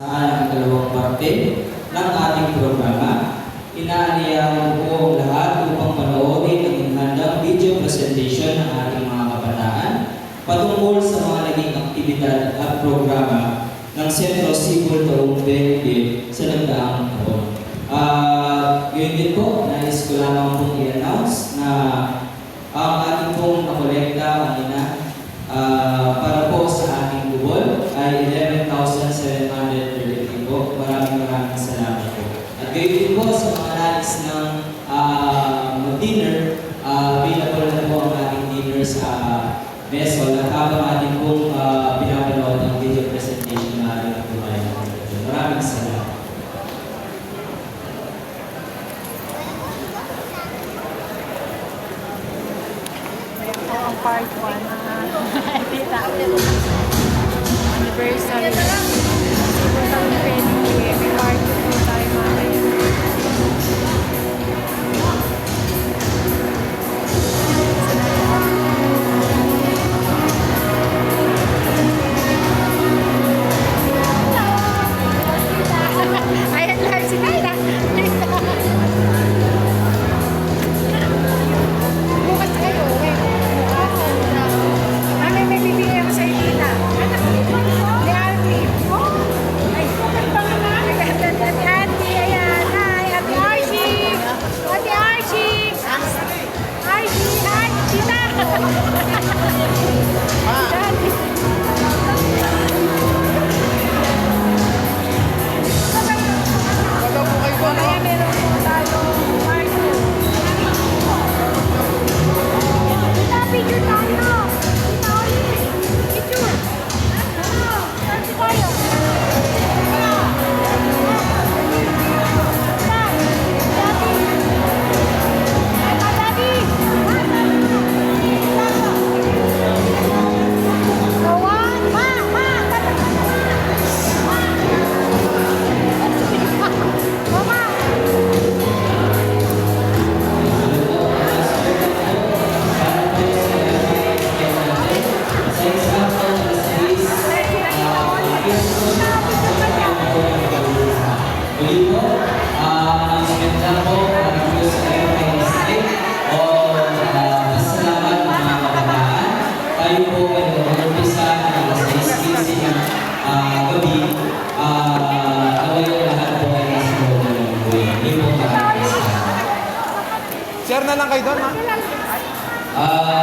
Ang dalawang parte ng ating programa. Inaanyayahan ko ang lahat upang panoorin ang inhandang video presentation ng ating mga kabataan patungkol sa mga naging aktibidad at programa ng Sentro Civil Taumbenbe sa nagdaang taon. Yun din po, nais ko lamang pong i-announce na ang ating pong nakolekta kanina para po sa ating gubol ay 11,733 po. Maraming salamat po. At gayon din po sa mga nais ng dinner, available na po ang ating dinner sa Mesol at habang ating pong pinapanood ang video presentation na ating kumain. Maraming salamat. Ang part 1 anniversary. Siguro sa may part 2 po tayo mamaya. Ayan lang si Tita. Bukas kayo, may bibigay ako sa Tita. Ni Auntie. Ay, Ate Auntie, ayan. Hi, Ate Archie. Ate Archie. Archie, Tita. Mamaya meron po tayo part 2. Tita, picture tayo. Tita Oli, picture. Saan tayo? Muli po, maganda po ang Diyos kayo kay Mistake o pasalamat ng mga kabataan. Tayo po ay mag-umpisa ng alas 6:15 ng gabi. Naway lahat po ay nasa loob ng buhay. Muli po, maraming salamat. Share na lang kayo doon, ha?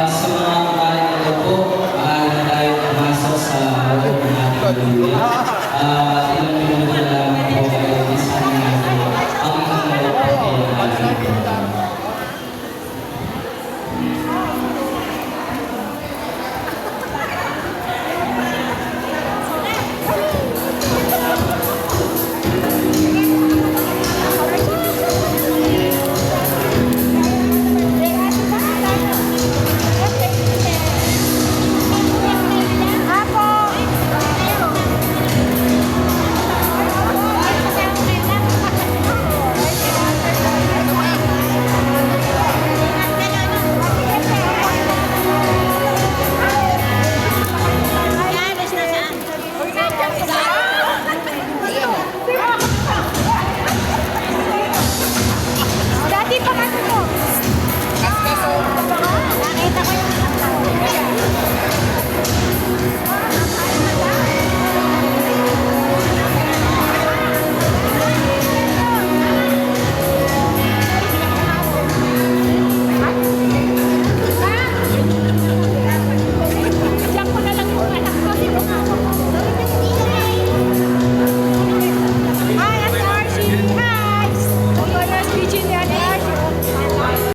Sa mga kamarin na po, maaari na tayo pumasok sa loob ng ating buhay.